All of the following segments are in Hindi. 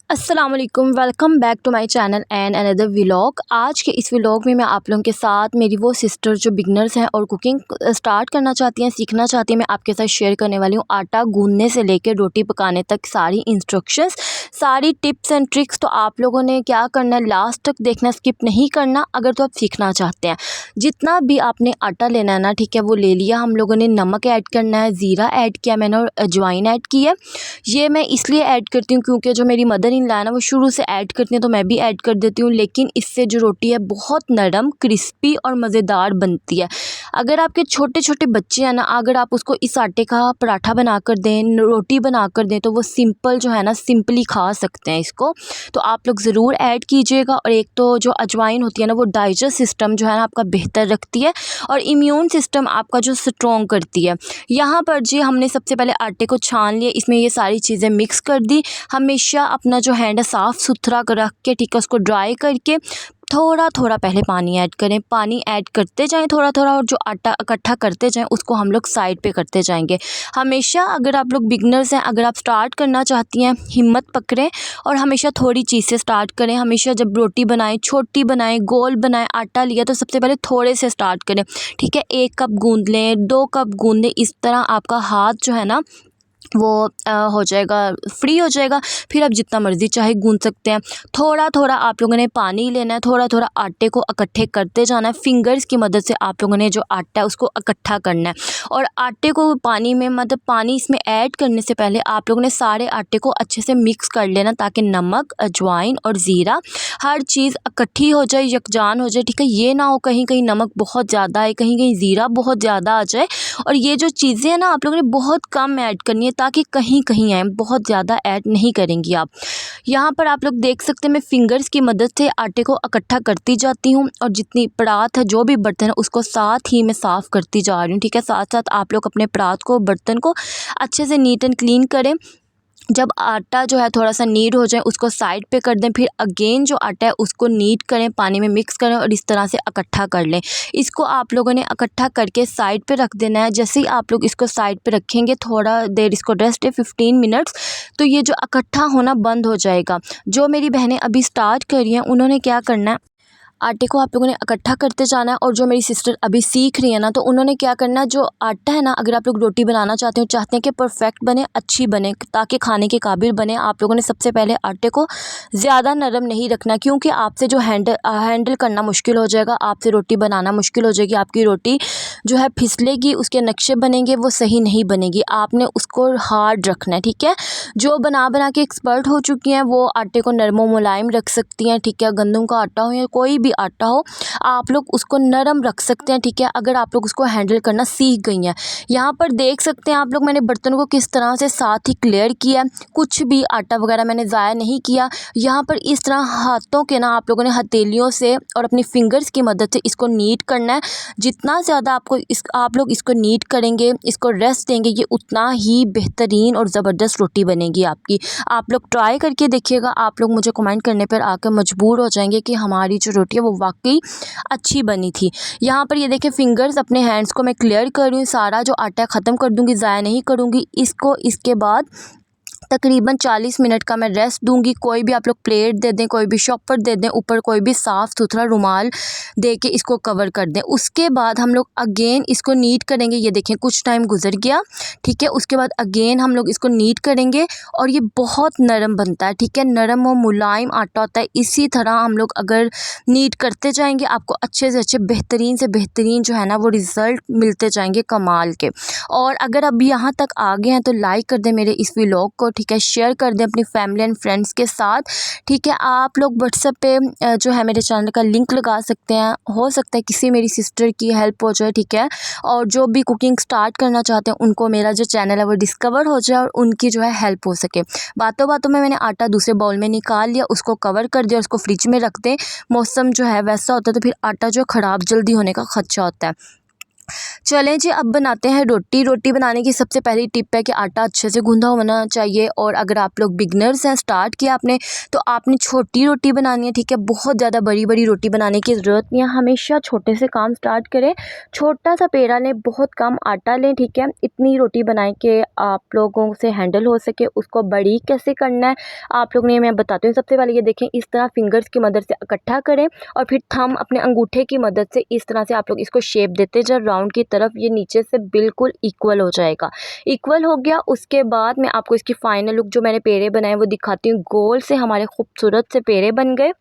अस्सलाम वालेकुम, welcome back to my channel and another vlog. आज के इस व्लॉग में मैं आप लोगों के साथ मेरी वो सिस्टर जो बिगनर्स हैं और कुकिंग स्टार्ट करना चाहती हैं, सीखना चाहती हैं, मैं आपके साथ शेयर करने वाली हूँ। आटा गूंदने से लेकर रोटी पकाने तक सारी इंस्ट्रक्शंस, सारी टिप्स एंड ट्रिक्स। तो आप लोगों ने क्या करना है, लास्ट तक देखना, स्किप नहीं करना अगर तो आप सीखना चाहते हैं। जितना भी आपने आटा लेना है ना, ठीक है, वो ले लिया। हम लोगों ने नमक ऐड करना है, ज़ीरा ऐड किया मैंने और अजवाइन ऐड की है। ये मैं इसलिए ऐड करती हूँ क्योंकि जो मेरी मदर इन लॉ है ना, वो शुरू से ऐड करती हैं, तो मैं भी ऐड कर देती हूँ। लेकिन इससे जो रोटी है बहुत नरम, क्रिस्पी और मज़ेदार बनती है। अगर आपके छोटे छोटे बच्चे हैं ना, अगर आप उसको इस आटे का पराठा बना कर दें, रोटी बना कर दें, तो वो सिंपल जो है ना, सिंपली खा सकते हैं इसको। तो आप लोग ज़रूर ऐड कीजिएगा। और एक तो जो अजवाइन होती है ना, वो डाइजेस्ट सिस्टम जो है ना आपका बेहतर रखती है और इम्यून सिस्टम आपका जो स्ट्रॉन्ग करती है। यहाँ पर जी हमने सबसे पहले आटे को छान लिया, इसमें ये सारी चीज़ें मिक्स कर दी। हमेशा अपना जो हैंड है साफ़ सुथरा रख के, ठीक है, उसको ड्राई करके थोड़ा थोड़ा पहले पानी ऐड करें। पानी ऐड करते जाएं थोड़ा थोड़ा, और जो आटा इकट्ठा करते जाएं उसको हम लोग साइड पे करते जाएंगे। हमेशा अगर आप लोग बिगनर्स हैं, अगर आप स्टार्ट करना चाहती हैं, हिम्मत पकड़ें और हमेशा थोड़ी चीज़ से स्टार्ट करें। हमेशा जब रोटी बनाएं, छोटी बनाएं, गोल बनाएं, आटा लिया तो सबसे पहले थोड़े से स्टार्ट करें, ठीक है। 1 कप गूंद लें, 2 कप गूंद लें, इस तरह आपका हाथ जो है ना वो हो जाएगा, फ्री हो जाएगा। फिर आप जितना मर्ज़ी चाहे गूंद सकते हैं। थोड़ा थोड़ा आप लोगों ने पानी लेना है, थोड़ा थोड़ा आटे को इकट्ठे करते जाना है। फिंगर्स की मदद से आप लोगों ने जो आटा है उसको इकट्ठा करना है। और आटे को पानी में, मतलब पानी इसमें ऐड करने से पहले आप लोगों ने सारे आटे को अच्छे से मिक्स कर लेना, ताकि नमक, अजवाइन और ज़ीरा हर चीज़ इकट्ठी हो जाए, यकजान हो जाए, ठीक है। ये ना हो कहीं कहीं नमक बहुत ज़्यादा है, कहीं कहीं ज़ीरा बहुत ज़्यादा आ जाए। और ये जो चीज़ें हैं ना, आप लोगों ने बहुत कम ऐड करनी है, ताकि कहीं कहीं आए, बहुत ज़्यादा ऐड नहीं करेंगी आप। यहाँ पर आप लोग देख सकते हैं, मैं फिंगर्स की मदद से आटे को इकट्ठा करती जाती हूँ। और जितनी परात है, जो भी बर्तन है, उसको साथ ही मैं साफ़ करती जा रही हूँ, ठीक है। साथ साथ आप लोग अपने परात को, बर्तन को अच्छे से नीट एंड क्लीन करें। जब आटा जो है थोड़ा सा नीड हो जाए, उसको साइड पे कर दें। फिर अगेन जो आटा है उसको नीड करें, पानी में मिक्स करें और इस तरह से इकट्ठा कर लें। इसको आप लोगों ने इकट्ठा करके साइड पे रख देना है। जैसे ही आप लोग इसको साइड पे रखेंगे, थोड़ा देर इसको रेस्ट है, 15 मिनट्स, तो ये जो इकट्ठा होना बंद हो जाएगा। जो मेरी बहनें अभी स्टार्ट कर रही हैं, उन्होंने क्या करना है, आटे को आप लोगों ने इकट्ठा करते जाना है। और जो मेरी सिस्टर अभी सीख रही है ना, तो उन्होंने क्या करना है, जो आटा है ना, अगर आप लोग रोटी बनाना चाहते हैं कि परफेक्ट बने, अच्छी बने, ताकि खाने के काबिल बने, आप लोगों ने सबसे पहले आटे को ज़्यादा नरम नहीं रखना, क्योंकि आपसे जो हैंडल करना मुश्किल हो जाएगा, आपसे रोटी बनाना मुश्किल हो जाएगी। आपकी रोटी जो है फिसलेगी, उसके नक्शे बनेंगे, वो सही नहीं बनेगी। आपने उसको हार्ड रखना है, ठीक है। जो बना बना के एक्सपर्ट हो चुकी हैं, वो आटे को नरम मुलायम रख सकती हैं, ठीक है। गंदम का आटा हो या कोई भी आटा हो, आप लोग उसको नरम रख सकते हैं, ठीक है, अगर आप लोग उसको हैंडल करना सीख गई हैं। यहाँ पर देख सकते हैं आप लोग, मैंने बर्तनों को किस तरह से साथ ही क्लियर किया, कुछ भी आटा वगैरह मैंने ज़ाया नहीं किया। यहाँ पर इस तरह हाथों के ना, आप लोगों ने हथेलियों से और अपनी फिंगर्स की मदद से इसको नीट करना है। जितना ज़्यादा आप लोग इसको नीट करेंगे, इसको रेस्ट देंगे, ये उतना ही बेहतरीन और ज़बरदस्त रोटी बनेगी आपकी। आप लोग ट्राई करके देखिएगा, आप लोग मुझे कमेंट करने पर आकर मजबूर हो जाएंगे कि हमारी जो रोटी है वो वाकई अच्छी बनी थी। यहाँ पर ये देखिए, फिंगर्स, अपने हैंड्स को मैं क्लियर कर रही हूँ, सारा जो आटा ख़त्म कर दूँगी, ज़ाया नहीं करूँगी इसको। इसके बाद तकरीबन 40 मिनट का मैं रेस्ट दूंगी। कोई भी आप लोग प्लेट दे दें, कोई भी शॉपर दे दें, ऊपर कोई भी साफ़ सुथरा रुमाल दे के इसको कवर कर दें। उसके बाद हम लोग अगेन इसको नीट करेंगे। ये देखें, कुछ टाइम गुजर गया, ठीक है। उसके बाद अगेन हम लोग इसको नीट करेंगे और ये बहुत नरम बनता है, ठीक है। नरम और मुलायम आटा होता है। इसी तरह हम लोग अगर नीट करते जाएंगे, आपको अच्छे से अच्छे, बेहतरीन से बेहतरीन जो है ना, वो रिज़ल्ट मिलते जाएंगे कमाल के। और अगर अब यहाँ तक आ गए हैं तो लाइक कर दें मेरे इस व्लॉग को, ठीक है। शेयर कर दें अपनी फैमिली एंड फ्रेंड्स के साथ, ठीक है। आप लोग व्हाट्सएप पे जो है मेरे चैनल का लिंक लगा सकते हैं। हो सकता है किसी मेरी सिस्टर की हेल्प हो जाए, ठीक है। और जो भी कुकिंग स्टार्ट करना चाहते हैं, उनको मेरा जो चैनल है वो डिस्कवर हो जाए और उनकी जो है हेल्प हो सके। बातों बातों में मैंने आटा दूसरे बाउल में निकाल लिया, उसको कवर कर दिया, उसको फ्रिज में रख दें। मौसम जो है वैसा होता है तो फिर आटा जो ख़राब जल्दी होने का खदशा होता है। चलें जी, अब बनाते हैं रोटी। रोटी बनाने की सबसे पहली टिप है कि आटा अच्छे से गूँधा होना चाहिए। और अगर आप लोग बिगनर्स हैं, स्टार्ट किया आपने, तो आपने छोटी रोटी बनानी है, ठीक है। बहुत ज़्यादा बड़ी बड़ी रोटी बनाने की ज़रूरत नहीं है, हमेशा छोटे से काम स्टार्ट करें। छोटा सा पेड़ा लें, बहुत कम आटा लें, ठीक है। इतनी रोटी बनाएं कि आप लोगों से हैंडल हो सके। उसको बड़ी कैसे करना है आप लोग ने, मैं बताती हूँ। सबसे पहले ये देखें, इस तरह फिंगर्स की मदद से इकट्ठा करें और फिर थंब अपने अंगूठे की मदद से इस तरह से आप लोग इसको शेप देते जाए राउंड की तरफ। ये नीचे से बिल्कुल इक्वल हो जाएगा। इक्वल हो गया, उसके बाद मैं आपको इसकी फाइनल लुक जो मैंने पेड़े बनाए वो दिखाती हूँ। गोल से हमारे खूबसूरत से पेड़े बन गए।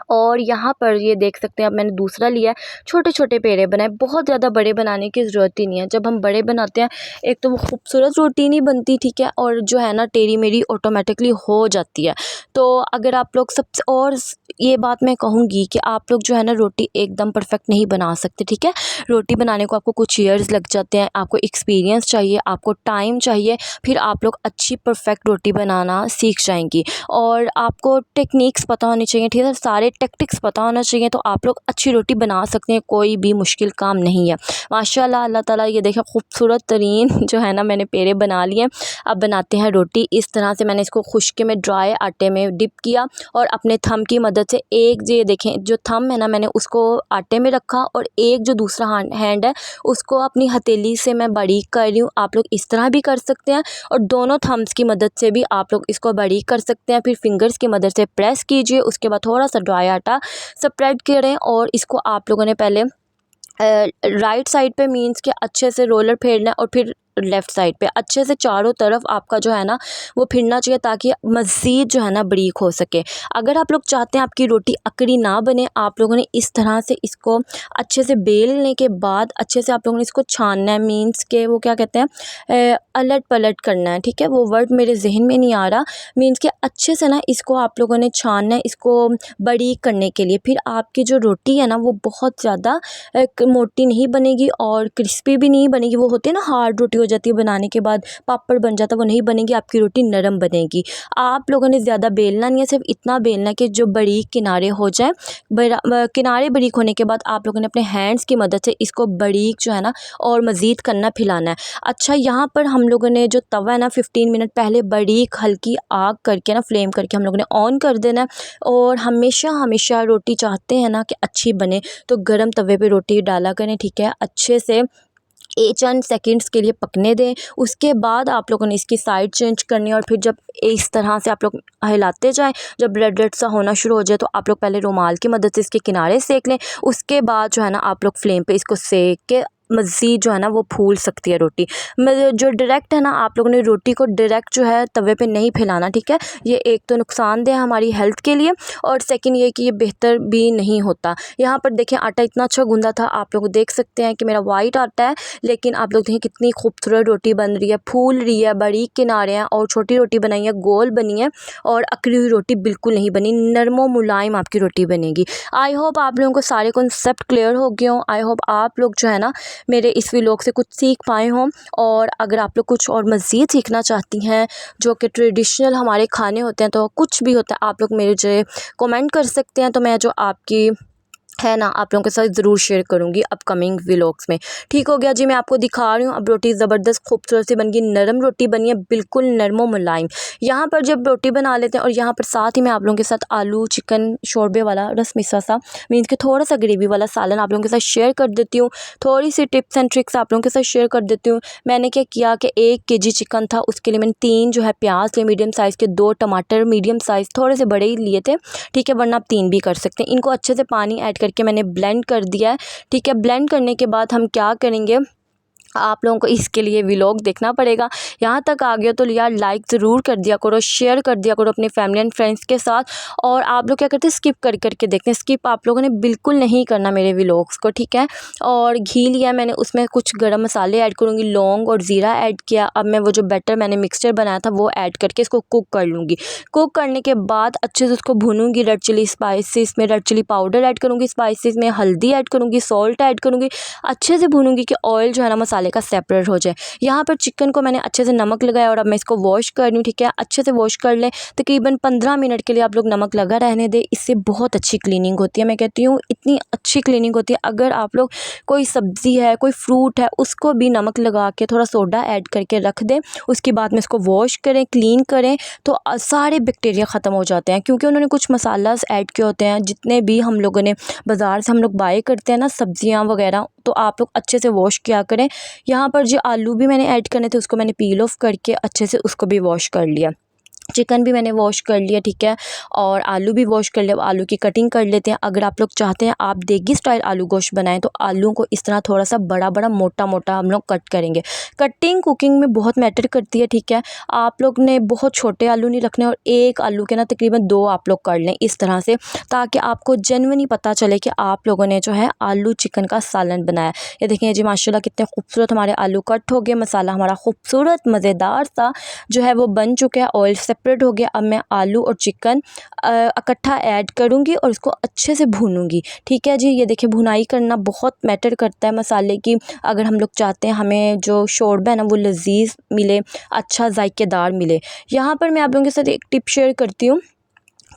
और यहाँ पर ये देख सकते हैं, अब मैंने दूसरा लिया है। छोटे छोटे पेड़े बनाए, बहुत ज़्यादा बड़े बनाने की ज़रूरत ही नहीं है। जब हम बड़े बनाते हैं, एक तो वो खूबसूरत रोटी नहीं बनती, ठीक है, और जो है ना टेढ़ी मेढ़ी ऑटोमेटिकली हो जाती है। तो अगर आप लोग सबसे और ये बात मैं कहूँगी कि आप लोग जो है ना रोटी एकदम परफेक्ट नहीं बना सकते, ठीक है। रोटी बनाने को आपको कुछ ईयर्स लग जाते हैं, आपको एक्सपीरियंस चाहिए, आपको टाइम चाहिए, फिर आप लोग अच्छी परफेक्ट रोटी बनाना सीख जाएंगी। और आपको टेक्निक्स पता होनी चाहिए, ठीक है, सारे टेक्टिक्स पता होना चाहिए, तो आप लोग अच्छी रोटी बना सकते हैं। कोई भी मुश्किल काम नहीं है। माशाल्लाह, अल्लाह ताला। ये देखें, खूबसूरत तरीन जो है ना मैंने पेड़े बना लिए। अब बनाते हैं रोटी। इस तरह से मैंने इसको खुश्क में ड्राई आटे में डिप किया और अपने थंब की मदद से एक, ये देखें, जो थंब है ना मैंने उसको आटे में रखा और एक जो दूसरा हैंड है उसको अपनी हथेली से मैं बारीक कर रही हूँ। आप लोग इस तरह भी कर सकते हैं और दोनों थम्स की मदद से भी आप लोग इसको बारीक कर सकते हैं। फिर फिंगर्स की मदद से प्रेस कीजिए। उसके बाद थोड़ा सा ड्राई आटा स्प्रेड करें और इसको आप लोगों ने पहले राइट साइड पे मीन्स के अच्छे से रोलर फेरना है और फिर लेफ़्ट साइड पे अच्छे से चारों तरफ आपका जो है ना वो फिरना चाहिए, ताकि मज़ीद जो है ना बारीक हो सके। अगर आप लोग चाहते हैं आपकी रोटी अकड़ी ना बने, आप लोगों ने इस तरह से इसको अच्छे से बेलने के बाद अच्छे से आप लोगों ने इसको छानना है। मीन्स के वो क्या कहते हैं, अलट पलट करना है, ठीक है। वो वर्ड मेरे जहन में नहीं आ रहा। मीन्स के अच्छे से ना इसको आप लोगों ने छानना है, इसको बारीक करने के लिए। फिर आपकी जो रोटी है ना वो बहुत ज़्यादा मोटी नहीं बनेगी और क्रिस्पी भी नहीं बनेगी। वो होती है ना हार्ड रोटी हो जाती है बनाने के बाद, पापड़ बन जाता है, वो नहीं बनेगी। आपकी रोटी नरम बनेगी। आप लोगों ने ज़्यादा बेलना नहीं है, सिर्फ इतना बेलना कि जो बारीक किनारे हो जाए। किनारे बारीक होने के बाद आप लोगों ने अपने हैंड्स की मदद से इसको बारीक जो है ना और मज़ीद करना, फैलाना है। अच्छा, यहाँ पर हम लोगों ने जो तवा है ना 15 मिनट पहले बारीक हल्की आग करके ना, फ्लेम करके हम लोगों ने ऑन कर देना है। और हमेशा हमेशा रोटी चाहते हैं ना कि अच्छी बने तो गर्म तवे पे रोटी डाला करें, ठीक है। अच्छे से चंद सेकंड्स के लिए पकने दें। उसके बाद आप लोगों ने इसकी साइड चेंज करनी है और फिर जब इस तरह से आप लोग हिलाते जाएं, जब रेड रेड सा होना शुरू हो जाए तो आप लोग पहले रुमाल की मदद से इसके किनारे सेक लें। उसके बाद जो है ना आप लोग फ्लेम पे इसको सेक के मज़ीद जो है ना वो फूल सकती है रोटी। जो डायरेक्ट है ना, आप लोगों ने रोटी को डायरेक्ट जो है तवे पे नहीं फैलाना, ठीक है। ये एक तो नुकसानदेह है हमारी हेल्थ के लिए और सेकंड ये कि ये बेहतर भी नहीं होता। यहाँ पर देखें, आटा इतना अच्छा गूंदा था। आप लोग देख सकते हैं कि मेरा वाइट आटा है, लेकिन आप लोग देखें कितनी खूबसूरत रोटी बन रही है, फूल रही है, बारीक किनारे हैं। और छोटी रोटी बनाई है, गोल बनी है और अकड़ी हुई रोटी बिल्कुल नहीं बनी। नरमो मुलायम आपकी रोटी बनेगी। आई होप आप लोगों को सारे कॉन्सेप्ट क्लियर हो गए हों। आई होप आप लोग जो है ना मेरे इस व्लॉग से कुछ सीख पाए हों। और अगर आप लोग कुछ और मज़ीद सीखना चाहती हैं जो कि ट्रेडिशनल हमारे खाने होते हैं, तो कुछ भी होता है, आप लोग मेरे जो कमेंट कर सकते हैं। तो मैं जो आपकी है ना आप लोगों के साथ ज़रूर शेयर करूँगी अपकमिंग व्लॉग्स में। ठीक हो गया जी, मैं आपको दिखा रही हूँ। अब रोटी ज़बरदस्त खूबसूरत सी बन गई, नरम रोटी बनी है, बिल्कुल नरमो मुलायम। यहाँ पर जब रोटी बना लेते हैं और यहाँ पर साथ ही मैं आप लोगों के साथ आलू चिकन शोरबे वाला रसमिसा सा, मीन्स के थोड़ा सा ग्रेवी वाला सालन आप लोगों के साथ शेयर कर देती हूँ। थोड़ी सी टिप्स एंड ट्रिक्स आप लोगों के साथ शेयर कर देती हूँ। मैंने क्या किया कि 1 kg चिकन था, उसके लिए मैंने 3 जो है प्याज लिए मीडियम साइज़ के, 2 टमाटर मीडियम साइज़, थोड़े से बड़े ही लिए थे, ठीक है, वरना आप 3 भी कर सकते हैं। इनको अच्छे से पानी ऐड करके मैंने ब्लेंड कर दिया है, ठीक है। ब्लेंड करने के बाद हम क्या करेंगे, आप लोगों को इसके लिए व्लॉग देखना पड़ेगा। यहाँ तक आ गया तो यार लाइक ज़रूर कर दिया करो, शेयर कर दिया करो अपने फैमिली एंड फ्रेंड्स के साथ। और आप लोग क्या करते हैं, स्किप कर करके देखते हैं। स्किप आप लोगों ने बिल्कुल नहीं करना मेरे व्लॉग्स को, ठीक है। और घी लिया मैंने, उसमें कुछ गरम मसाले ऐड करूँगी, लौंग और ज़ीरा ऐड किया। अब मैं वो जो बैटर मैंने मिक्सचर बनाया था वो ऐड करके इसको कुक कर लूँगी। कुक करने के बाद अच्छे से उसको भूनूंगी। रेड चिली स्पाइसेस में रेड चिली पाउडर ऐड करूँगी, स्पाइसेस में हल्दी ऐड करूँगी, सॉल्ट ऐड करूँगी, अच्छे से भूनूंगी कि ऑयल जो है ना मसाले मसाले का सेपरेट हो जाए। यहाँ पर चिकन को मैंने अच्छे से नमक लगाया और अब मैं इसको वॉश कर लूँ, ठीक है। अच्छे से वॉश कर लें, तकरीबन 15 मिनट के लिए आप लोग नमक लगा रहने दें। इससे बहुत अच्छी क्लीनिंग होती है। मैं कहती हूँ इतनी अच्छी क्लीनिंग होती है। अगर आप लोग कोई सब्ज़ी है, कोई फ्रूट है, उसको भी नमक लगा के थोड़ा सोडा ऐड करके रख दें, उसके बाद में इसको वॉश करें, क्लीन करें, तो सारे बैक्टीरिया ख़त्म हो जाते हैं। क्योंकि उन्होंने कुछ मसालास ऐड किए होते हैं। जितने भी हम लोगों ने बाज़ार से हम लोग बाय करते हैं ना सब्ज़ियाँ वगैरह, तो आप लोग अच्छे से वॉश किया करें। यहाँ पर जो आलू भी मैंने ऐड करने थे, उसको मैंने पील ऑफ करके अच्छे से उसको भी वॉश कर लिया। चिकन भी मैंने वॉश कर लिया, ठीक है, और आलू भी वॉश कर लिया। आलू की कटिंग कर लेते हैं। अगर आप लोग चाहते हैं आप देगी स्टाइल आलू गोश्त बनाएं, तो आलू को इस तरह थोड़ा सा बड़ा बड़ा मोटा मोटा हम लोग कट करेंगे। कटिंग कुकिंग में बहुत मैटर करती है, ठीक है। आप लोग ने बहुत छोटे आलू नहीं रखने, और एक आलू के ना तकरीबन 2 आप लोग कर लें इस तरह से, ताकि आपको जेन्युइनली पता चले कि आप लोगों ने जो है आलू चिकन का सालन बनाया। ये देखिए जी, माशाल्लाह कितने खूबसूरत हमारे आलू कट हो गए। मसाला हमारा खूबसूरत मज़ेदार सा जो है वो बन चुका है। ऑयल सेपरेट हो गया। अब मैं आलू और चिकन इकट्ठा ऐड करूँगी और इसको अच्छे से भूनूंगी, ठीक है जी। ये देखिए, भुनाई करना बहुत मैटर करता है मसाले की। अगर हम लोग चाहते हैं हमें जो शोरबा है ना वो लजीज मिले, अच्छा जायकेदार मिले। यहाँ पर मैं आप लोगों के साथ एक टिप शेयर करती हूँ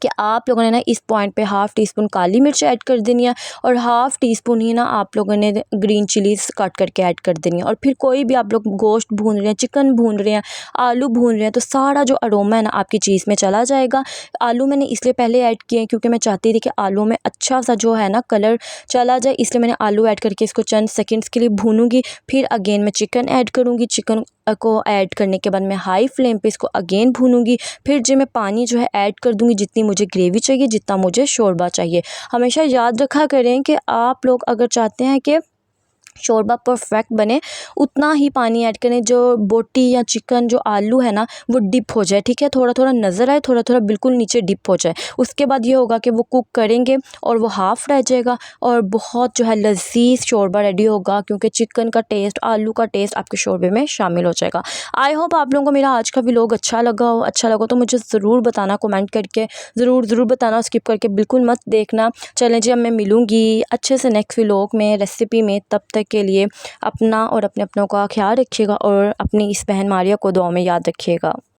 कि आप लोगों ने ना इस पॉइंट पे हाफ़ टी स्पून काली मिर्च ऐड कर देनी है, और हाफ़ टी स्पून ही ना आप लोगों ने ग्रीन चिलीज़ काट करके ऐड कर देनी है। और फिर कोई भी आप लोग गोश्त भून रहे हैं, चिकन भून रहे हैं, आलू भून रहे हैं, तो सारा जो अरोमा है ना आपकी चीज़ में चला जाएगा। आलू मैंने इसलिए पहले ऐड किए हैं क्योंकि मैं चाहती थी कि आलू में अच्छा सा जो है ना कलर चला जाए, इसलिए मैंने आलू ऐड करके इसको चंद सेकेंड्स के लिए भूनूंगी। फिर अगेन मैं चिकन ऐड करूँगी। चिकन को ऐड करने के बाद मैं हाई फ्लेम पे इसको अगेन भूनूंगी। फिर जो मैं पानी जो है ऐड कर दूंगी, जितनी मुझे ग्रेवी चाहिए, जितना मुझे शोरबा चाहिए। हमेशा याद रखा करें कि आप लोग अगर चाहते हैं कि शोरबा परफेक्ट बने, उतना ही पानी ऐड करें जो बोटी या चिकन जो आलू है ना वो डिप हो जाए, ठीक है। थोड़ा थोड़ा नज़र आए, थोड़ा थोड़ा बिल्कुल नीचे डिप हो जाए। उसके बाद ये होगा कि वो कुक करेंगे और वो हाफ़ रह जाएगा, और बहुत जो है लजीज शोरबा रेडी होगा, क्योंकि चिकन का टेस्ट, आलू का टेस्ट आपके शोरबे में शामिल हो जाएगा। आई होप आप लोगों को मेरा आज का व्लॉग अच्छा लगा हो। अच्छा लगा तो मुझे ज़रूर बताना, कमेंट करके ज़रूर बताना, स्किप करके बिल्कुल मत देखना। चलें जी, अब मैं मिलूँगी अच्छे से नेक्स्ट व्लॉग में, रेसिपी में। तब तक के लिए अपना और अपने अपनों का ख्याल रखिएगा, और अपनी इस बहन मारिया को दुआ में याद रखिएगा।